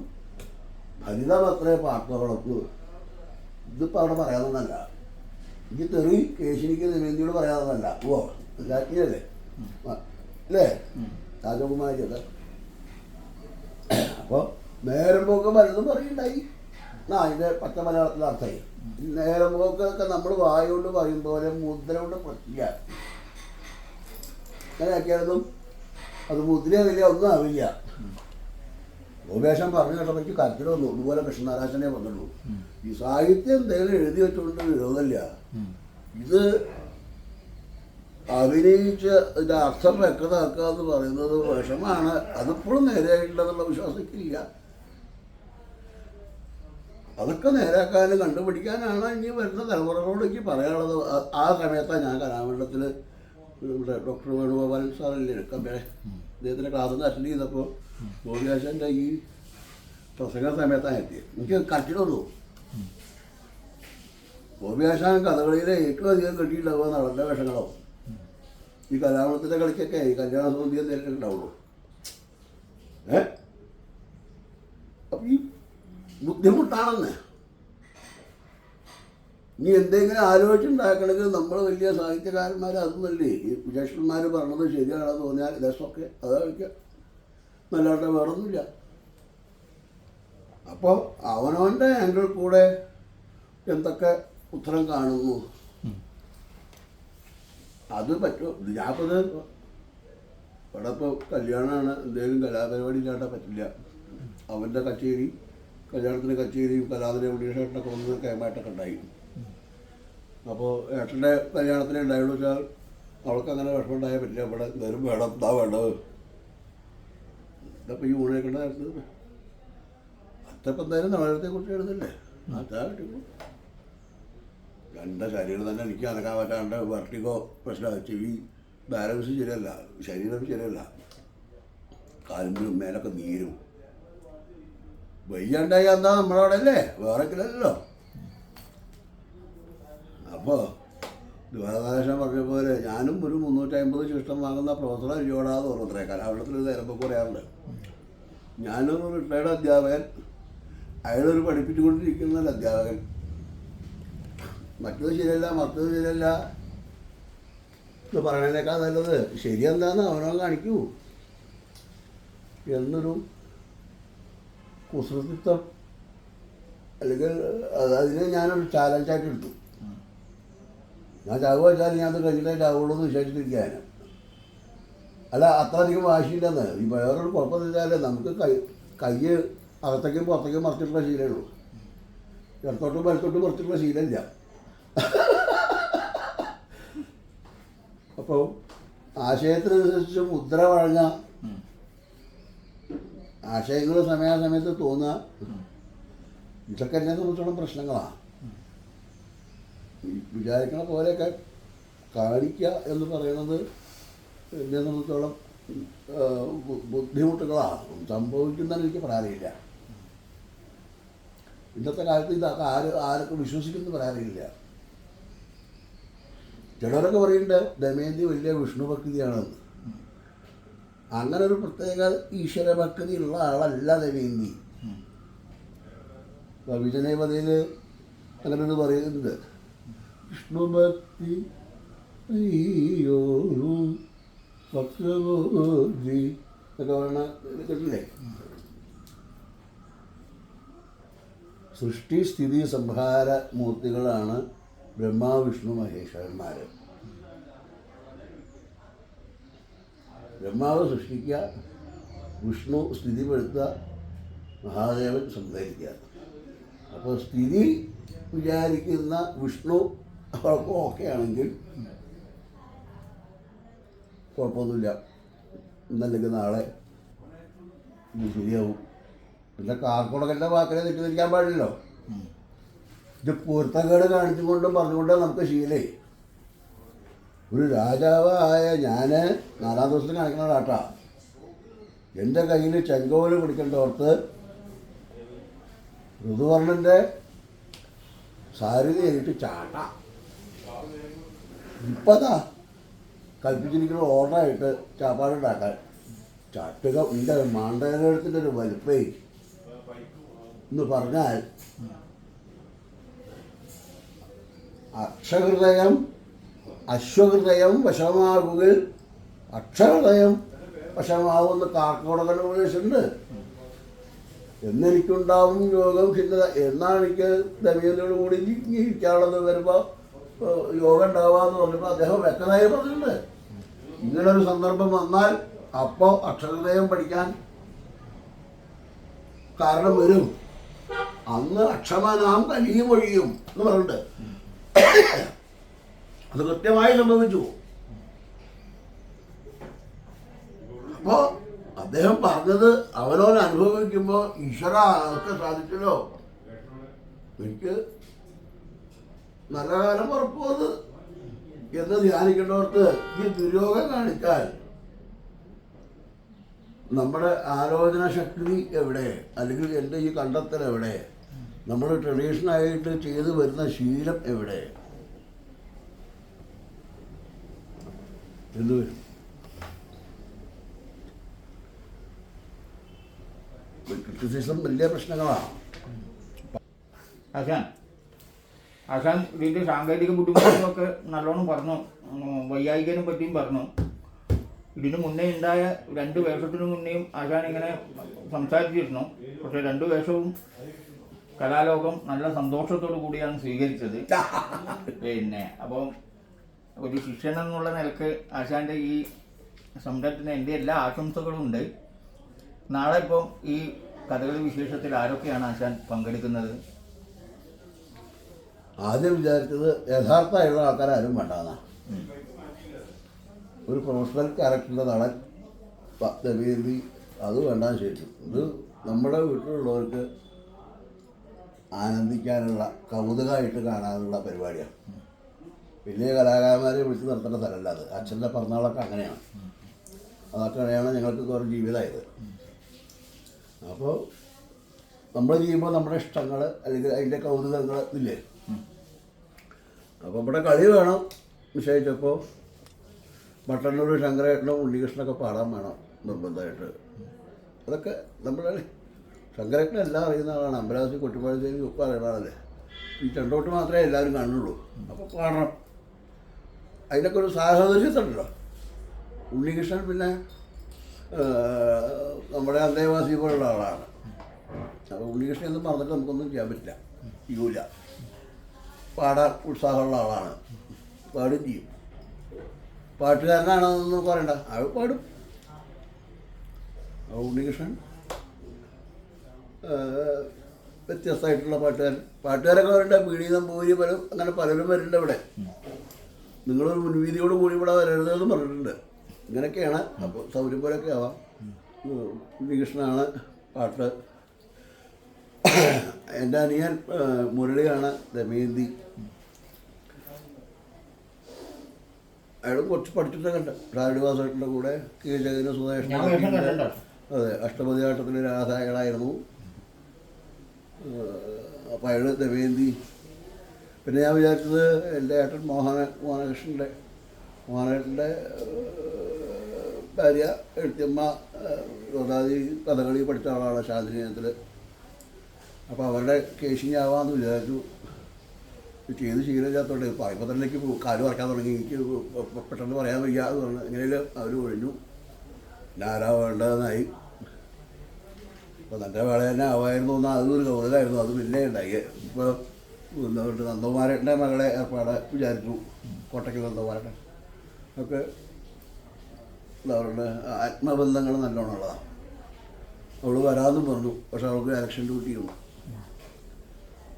ഇതിപ്പോൾ അവിടെ പറയാവുന്നതല്ല. എനിക്ക് തെറി കേശിനിക്ക് നിവേദിയോട് പറയാവുന്നതല്ല. ഓ രാജ്ഞിയല്ലേ അല്ലേ? രാജകുമാരി അല്ല. അപ്പോൾ നേരം പോക്ക് പലതും പറയുണ്ടായി. അതിൻ്റെ പച്ച മലയാളത്തിൽ അർത്ഥമായി. നേരം പോക്കൊക്കെ നമ്മൾ വായുകൊണ്ട് പറയും പോലെ മുദ്ര കൊണ്ട് പറ്റില്ല. അങ്ങനെ ആക്കിയാലൊന്നും അത് മുദ്രയാവില്ല, ഒന്നും ആവില്ല. ഉപേക്ഷം പറഞ്ഞു കേട്ടപ്പോൾ എനിക്ക് കരച്ചിൽ വന്നു. ഇതുപോലെ കൃഷ്ണനാരാശനെ വന്നുള്ളൂ. ഈ സാഹിത്യം എന്തെങ്കിലും എഴുതി വെച്ചുകൊണ്ട് വിരോധമില്ല. ഇത് അഭിനയിച്ച് ഇതിൻ്റെ അർത്ഥം വ്യക്തമാക്കുക എന്ന് പറയുന്നത് വിഷമാണ്. അതിപ്പോഴും നേരെയായിട്ടുണ്ടെന്നുള്ള വിശ്വാസത്തില്ല. അതൊക്കെ നേരാക്കാനും കണ്ടുപിടിക്കാനാണ് ഇനി വരുന്ന തലമുറകളോട് എനിക്ക് പറയാനുള്ളത്. ആ സമയത്താണ് ഞാൻ കലാമണ്ഡലത്തിൽ ഇവിടെ ഡോക്ടർ വേണുഗോപാലൻ സാറല്ലേ എടുക്കാൻ അദ്ദേഹത്തിൻ്റെ ക്ലാസ്സിൽ നിന്ന് അറ്റൻഡ് ചെയ്തപ്പോൾ ഗോപിയാശാൻ്റെ ഈ പ്രസംഗ സമയത്താണ് എത്തിയത്. എനിക്ക് കട്ടിടുള്ളൂ. ഗോപിയാശാൻ കഥകളിയിലെ ഏറ്റവും അധികം കെട്ടിയിട്ടുണ്ടാവുക നടന്ന വേഷങ്ങളോ ഈ കലാമണത്തിൻ്റെ കളിക്കൊക്കെ ഈ കല്യാണ സൗന്ദര്യം എന്തെങ്കിലും ഉണ്ടാവുള്ളൂ. അപ്പം ഈ ബുദ്ധിമുട്ടാണെന്ന് ഇനി എന്തെങ്കിലും ആലോചിച്ചുണ്ടാക്കണമെങ്കിൽ നമ്മൾ വലിയ സാഹിത്യകാരന്മാർ അതൊന്നല്ലേ ഈ വിജേഷന്മാർ പറഞ്ഞത് ശരിയാണെന്ന് തോന്നിയാൽ രസമൊക്കെ അത് കഴിക്കുക, നല്ലതായിട്ട് വേറൊന്നുമില്ല. അപ്പോൾ അവനവൻ്റെ ആംഗിൾ കൂടെ എന്തൊക്കെ ഉത്തരം കാണുന്നു അത് പറ്റുമോ. ഞാനിപ്പത് ഇവിടെ ഇപ്പോൾ കല്യാണമാണ്, എന്തെങ്കിലും കലാപരിപാടി ഇല്ലാണ്ടാൻ പറ്റില്ല. അവൻ്റെ കച്ചേരി, കല്യാണത്തിൻ്റെ കച്ചേരിയും കലാതിരെ ഉടീഷേട്ടനൊക്കെ വന്ന് കൈമാറ്റമൊക്കെ ഉണ്ടായി. അപ്പോൾ ഏട്ടൻ്റെ കല്യാണത്തിനെ ഉണ്ടായുള്ളൂ വെച്ചാൽ അവൾക്ക് അങ്ങനെ വിഷമം ഉണ്ടായാൽ പറ്റില്ല. ഇവിടെ എന്തായാലും വേണം, എന്താ വേണ്ടത്, ഇതപ്പോൾ ഈ ഊണേക്കേണ്ട നേരത്ത് അത്രപ്പം എന്തായാലും നവരത്തെക്കുറിച്ച് എഴുതല്ലേ, അതാ കിട്ടിയുള്ളൂ. എൻ്റെ ശരീരം തന്നെ എനിക്ക് അനക്കാൻ പറ്റാണ്ട് വെർട്ടിഗോ പ്രശ്നമാണ്. ചെവി ബാലൻസ് ശരിയല്ല, ശരീരം ശരിയല്ല, കാലിലും മേലൊക്കെ നീരും. വയ്യാണ്ടായി എന്താ നമ്മളവിടെ അല്ലേ, വേറെ കില്ലല്ലോ. അപ്പോൾ ദ്വാരകാശം പറഞ്ഞ പോലെ ഞാനും ഒരു 350 ശിഷ്ടം വാങ്ങുന്ന പ്രൊഫസറെ അരിയോടാന്ന് ഓർമ്മത്രേ. കലാപഠനത്തിൽ നേരമ്പോൾ പറയാറുണ്ട്. ഞാനൊരു റിട്ടയർഡ് അധ്യാപകൻ, അയാളൊരു പഠിപ്പിച്ചുകൊണ്ടിരിക്കുന്ന അധ്യാപകൻ. മറ്റത് ശരിയല്ല, മറ്റത് ശരിയല്ല എന്ന് പറയണേക്കാൾ നല്ലത് ശരിയെന്താന്ന് അവനവൻ കാണിക്കൂ എന്നൊരു കുസൃതിത്വം, അല്ലെങ്കിൽ അതിനെ ഞാനൊരു ചാലഞ്ചായിട്ട് എടുത്തു. ഞാൻ ചാവ് വെച്ചാൽ ഞാൻ അത് കഴിഞ്ഞിട്ടേ ചാവുള്ളൂ എന്ന് വിശ്വസിച്ചിരിക്കാനും അല്ല, അത്രയധികം വാശിയില്ലെന്ന്. ഈ വേറൊരു കുഴപ്പമെന്ന് വെച്ചാൽ നമുക്ക് കൈ അകത്തേക്കും പുറത്തേക്കും മറിച്ചിട്ടുള്ള ശീലമേ ഉള്ളൂ, ഇടത്തോട്ടും വലത്തോട്ടും മറിച്ചിട്ടുള്ള ശീലമില്ല. അപ്പോൾ ആശയത്തിനനുസരിച്ച് മുദ്ര വഴങ്ങ, ആശയങ്ങൾ സമയാസമയത്ത് തോന്നുക, ഇതൊക്കെ എന്നെ സംബന്ധിച്ചോളം പ്രശ്നങ്ങളാണ്. വിചാരിക്കണ പോലെയൊക്കെ കാണിക്കുക എന്ന് പറയുന്നത് എന്നെ സംബന്ധിച്ചോളം ബുദ്ധിമുട്ടുകളാണ്. സംഭവിക്കുന്നതെന്ന് എനിക്ക് പറയാറില്ല. ഇന്നത്തെ കാലത്ത് ഇതൊക്കെ ആരൊക്കെ വിശ്വസിക്കുന്നു പറയാറില്ല. ചിലരൊക്കെ പറയുന്നുണ്ട് ദമയന്തി വലിയ വിഷ്ണു ഭക്തിയാണെന്ന്. അങ്ങനെ ഒരു പ്രത്യേക ഈശ്വരഭക്തി ഉള്ള ആളല്ല ദമയന്തി. വിജനപതിയിൽ അങ്ങനെ ഒരു പറയുന്നുണ്ട്, വിഷ്ണുഭക്തി ഭക്തബോധി എന്നൊക്കെ പറയണ കേട്ടില്ലേ. സൃഷ്ടി സ്ഥിതി സംഹാര മൂർത്തികളാണ് ബ്രഹ്മ വിഷ്ണു മഹേശ്വരന്മാർ. ബ്രഹ്മാവ് സൃഷ്ടിക്കുക, വിഷ്ണു സ്ഥിതിപ്പെടുത്തുക, മഹാദേവൻ സംഹരിക്കുക. അപ്പോൾ സ്ഥിതി വിചാരിക്കുന്ന വിഷ്ണു അവർക്കും ഓക്കെ ആണെങ്കിൽ കുഴപ്പമൊന്നുമില്ല, ഇന്നല്ലെങ്കിൽ നാളെ ഇത് ശരിയാവും. പിന്നെ കാർക്കുടകൻ്റെ വാക്കിനെ തെറ്റിദ്ധരിക്കാൻ പാടില്ലല്ലോ. ഇത് പൊരുത്തക്കേട് കാണിച്ചുകൊണ്ടും പറഞ്ഞുകൊണ്ടും നമുക്ക് ശീലേ. ഒരു രാജാവായ ഞാൻ 4-ാം ദിവസത്തിന് കാണിക്കണ കേട്ടാ, എൻ്റെ കയ്യിൽ ചെങ്കോല് പിടിക്കേണ്ടോർത്ത് ഋതുവർണ്ണൻ്റെ സാരഥി ആയിട്ട് ചാട്ട. ഇപ്പതാ കൽപ്പിച്ചിരിക്കുന്ന ഓർഡറായിട്ട് ചാപ്പാടുണ്ടാക്കാൻ ചട്ടുക എൻ്റെ മാണ്ടകത്തിൻ്റെ ഒരു വലുപ്പേ എന്ന് പറഞ്ഞാൽ അശ്വഹൃദയം വശമാകുകിൽ അക്ഷഹൃദയം വശമാവുമെന്ന് കാർക്കോടകൻ ഉപദേശിച്ചിട്ടുണ്ട്. എന്നെനിക്കുണ്ടാവും യോഗം ഖിന്നത എന്നാണ് എനിക്ക് ദമയന്തിയോട് കൂടി ഇരിക്കാനുള്ളത് വരുമ്പോൾ യോഗം ഉണ്ടാവാന്ന് പറഞ്ഞപ്പോൾ അദ്ദേഹം വ്യക്തമായി പറഞ്ഞിട്ടുണ്ട്. ഇങ്ങനൊരു സന്ദർഭം വന്നാൽ അപ്പോൾ അക്ഷരഹൃദയം പഠിക്കാൻ കാരണം വരും, അന്ന് അക്ഷമനാം കലിയും ഒഴിയും എന്ന് പറഞ്ഞിട്ടുണ്ട്. അത് കൃത്യമായി സംഭവിച്ചു. അപ്പോൾ അദ്ദേഹം പറഞ്ഞത് അവനവൻ അനുഭവിക്കുമ്പോൾ ഈശ്വര അതൊക്കെ സാധിച്ചല്ലോ, എനിക്ക് നല്ല കാലം ഉറപ്പുവത് എന്ന് ധ്യാനിക്കേണ്ടവർക്ക് ഈ ദുര്യോഗം കാണിച്ചാൽ നമ്മുടെ ആലോചന ശക്തി എവിടെ, അല്ലെങ്കിൽ എൻ്റെ ഈ കണ്ടെത്തൽ എവിടെ, നമ്മൾ ട്രഡീഷണലായിട്ട് ചെയ്തു വരുന്ന ശീലം എവിടെ എന്ന് വരും. ക്രിറ്റിസിസം വലിയ പ്രശ്നങ്ങളാണ്. ആശാൻ ഇതിൻ്റെ സാങ്കേതിക ബുദ്ധിമുട്ടുകളൊക്കെ നല്ലോണം പറഞ്ഞു, വൈയായികനെ പറ്റിയും പറഞ്ഞു. ഇതിന് മുന്നേ ഉണ്ടായ 2 വേഷത്തിനു മുന്നേയും ആശാൻ ഇങ്ങനെ സംസാരിച്ചിരുന്നു. പക്ഷെ 2 വേഷവും കലാലോകം നല്ല സന്തോഷത്തോടു കൂടിയാണ് സ്വീകരിച്ചത്. പിന്നെ അപ്പോൾ ഒരു ശിഷ്യൻ എന്നുള്ള നിലക്ക് ആശാൻ്റെ ഈ സംരംഭത്തിന് എൻ്റെ എല്ലാ ആശംസകളും ഉണ്ട്. നാളെ ഇപ്പോൾ ഈ കഥകളി വിശേഷത്തിൽ ആരൊക്കെയാണ് ആശാൻ പങ്കെടുക്കുന്നത്? ആദ്യം വിചാരിച്ചത് യഥാർത്ഥമായുള്ള ആൾക്കാരും വേണ്ടെന്നാണ്. ഒരു പ്രൊഫഷണൽ ക്യാരക്ടറിൻ്റെ നടൻ ദമയന്തി അത് വേണ്ടാന്ന് ശേഷം ഇത് നമ്മുടെ വീട്ടിലുള്ളവർക്ക് ആനന്ദിക്കാനുള്ള കൗതുകമായിട്ട് കാണാനുള്ള പരിപാടിയാണ്. വലിയ കലാകാരന്മാരെ വിളിച്ച് നടത്തേണ്ട സ്ഥലമല്ല അത്. അച്ഛൻ്റെ പിറന്നാളൊക്കെ അങ്ങനെയാണ്. അതൊക്കെയാണ് ഞങ്ങൾക്ക് കുറേ ജീവിതമായത്. അപ്പോൾ നമ്മൾ ചെയ്യുമ്പോൾ നമ്മുടെ ഇഷ്ടങ്ങൾ അല്ലെങ്കിൽ അതിൻ്റെ കൗതുകങ്ങൾ ഇല്ലേ. അപ്പോൾ ഇവിടെ കളി വേണം നിശ്ചയിച്ചപ്പോൾ മട്ടന്നൂർ ശങ്കരേട്ടനും ഉണ്ണികൃഷ്ണനൊക്കെ പാടാൻ വേണം നിർബന്ധമായിട്ട്. അതൊക്കെ നമ്മുടെ ശങ്കരേട്ടൻ എല്ലാം അറിയുന്ന ആളാണ്. അമ്പലാസി കൊട്ടിപ്പാഴത്തേക്ക് ഒക്കെ അറിയുന്ന ആളല്ലേ. ഈ ചെണ്ടോട്ട് മാത്രമേ എല്ലാവരും കാണുള്ളൂ. അപ്പോൾ പാടണം. അതിനൊക്കെ ഒരു സാഹചര്യത്തുണ്ടല്ലോ. ഉണ്ണികൃഷ്ണൻ പിന്നെ നമ്മുടെ അന്തേവാസി പോലുള്ള ആളാണ്. അപ്പോൾ ഉണ്ണികൃഷ്ണൻ ഒന്നും പറഞ്ഞിട്ട് നമുക്കൊന്നും ചെയ്യാൻ പറ്റില്ല, ചെയ്യൂല. പാടാൻ ഉത്സാഹമുള്ള ആളാണ്, പാടും ചെയ്യും. പാട്ടുകാരനാണെന്നൊന്നും പറയണ്ട, അയാൾ പാടും. ഉണ്ണികൃഷ്ണൻ വ്യത്യസ്തമായിട്ടുള്ള പാട്ടുകാരൊക്കെ വരണ്ട. പീടി നമ്പൂരി പലരും അങ്ങനെ പലരും വരുന്നുണ്ട് ഇവിടെ. നിങ്ങളൊരു മുൻവീതിയോട് കൂടി ഇവിടെ വരരുതെന്ന് പറഞ്ഞിട്ടുണ്ട്. ഇങ്ങനെയൊക്കെയാണ്. അപ്പോൾ സൗകര്യം പോലെയൊക്കെ ആവാം. ഉണ്ണികൃഷ്ണനാണ് പാട്ട്. എൻ്റെ അനിയൻ മുരളിയാണ് ദമയന്തി. അയാൾ കുറച്ച് പഠിച്ചിട്ടൊക്കെ ഉണ്ട്. ഷാഡിവാസേട്ടൻ്റെ കൂടെ കീഴകന് സുധേഷ്. അതെ, അഷ്ടപതിയാട്ടത്തിൽ രാധായകളായിരുന്നു. അപ്പോൾ അയാൾ ദമയന്തി. പിന്നെ ഞാൻ വിചാരിച്ചത് എൻ്റെ ഏട്ടൻ മോഹനകൃഷ്ണൻ്റെ ഭാര്യ എഴുത്തിയമ്മ ഗോദാവരി കഥകളി പഠിച്ച ആളാണ് ശാന്തിനിയത്തിൽ. അപ്പോൾ അവരുടെ കേസിങ് ആവാമെന്ന് വിചാരിച്ചു. ചെയ്ത് ശീലമില്ലാത്തതുകൊണ്ട് പറയുമ്പോൾ തന്നെ എനിക്ക് കാല് പറക്കാൻ തുടങ്ങി. എനിക്ക് പെട്ടെന്ന് പറയാൻ വയ്യ എന്ന് പറഞ്ഞു. എങ്ങനെയും അവർ ഒഴിഞ്ഞു. പിന്നെ ആരാ വേണ്ടതെന്നായി. അപ്പോൾ നല്ല വേള തന്നെ ആവായിരുന്നു എന്നാൽ അതൊരു കൗതുകമായിരുന്നു. അത് പിന്നെ ഉണ്ടായി. ഇപ്പോൾ നന്ദകുമാരൻ്റെ മകളെ ഏർപ്പാട് വിചാരിച്ചു. കോട്ടയ്ക്ക് നന്ദകുമാരൻ്റെ ഒക്കെ അവരുടെ ആത്മബന്ധങ്ങൾ നല്ലോണം ഉള്ളതാണ്. അവൾ വരാമെന്നും പറഞ്ഞു. പക്ഷെ അവൾക്ക് ഇലക്ഷൻ ഡ്യൂട്ടി ഉണ്ട്.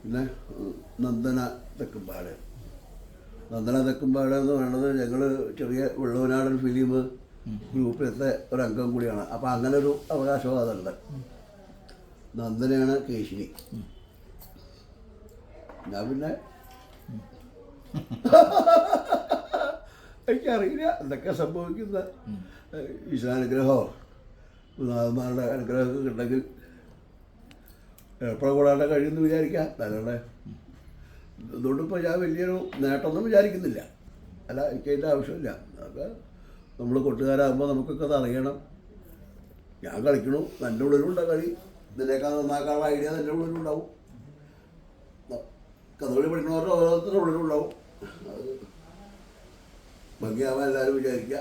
പിന്നെ നന്ദന തെക്കുംപാട് എന്ന് പറയുന്നത് ഞങ്ങൾ ചെറിയ വെള്ളവനാടൻ ഫിലിം ഗ്രൂപ്പിലത്തെ ഒരംഗം കൂടിയാണ്. അപ്പോൾ അങ്ങനെ ഒരു അവകാശവാദമുണ്ട്. നന്ദനയാണ് കേശിനി. ഞാൻ പിന്നെ എനിക്കറിയില്ല എന്തൊക്കെ സംഭവിക്കുന്ന. ഈശ്വരാനുഗ്രഹമോ നാഥന്മാരുടെ അനുഗ്രഹമൊക്കെ ഉണ്ടെങ്കിൽ എപ്പോഴും കൂടാണ്ട് കഴിയുമെന്ന് വിചാരിക്കാം. അല്ലാതെ അതുകൊണ്ടിപ്പോൾ ഞാൻ വലിയൊരു നേട്ടമൊന്നും വിചാരിക്കുന്നില്ല. അല്ല, എനിക്കതിൻ്റെ ആവശ്യമില്ല. അതൊക്കെ നമ്മൾ കൊട്ടുകാരാകുമ്പോൾ നമുക്കൊക്കെ അത് അറിയണം. ഞാൻ കളിക്കണു, എൻ്റെ ഉള്ളിലുണ്ട് കളി. ഇതിനേക്കാൾ നന്നാക്കാനുള്ള ഐഡിയ എൻ്റെ ഉള്ളിലുണ്ടാവും. കഥകളി പഠിക്കണവരുടെ ഓരോരുത്തരുടെ ഉള്ളിലുണ്ടാവും. അത് ഭംഗിയാവാൻ എല്ലാവരും വിചാരിക്കുക.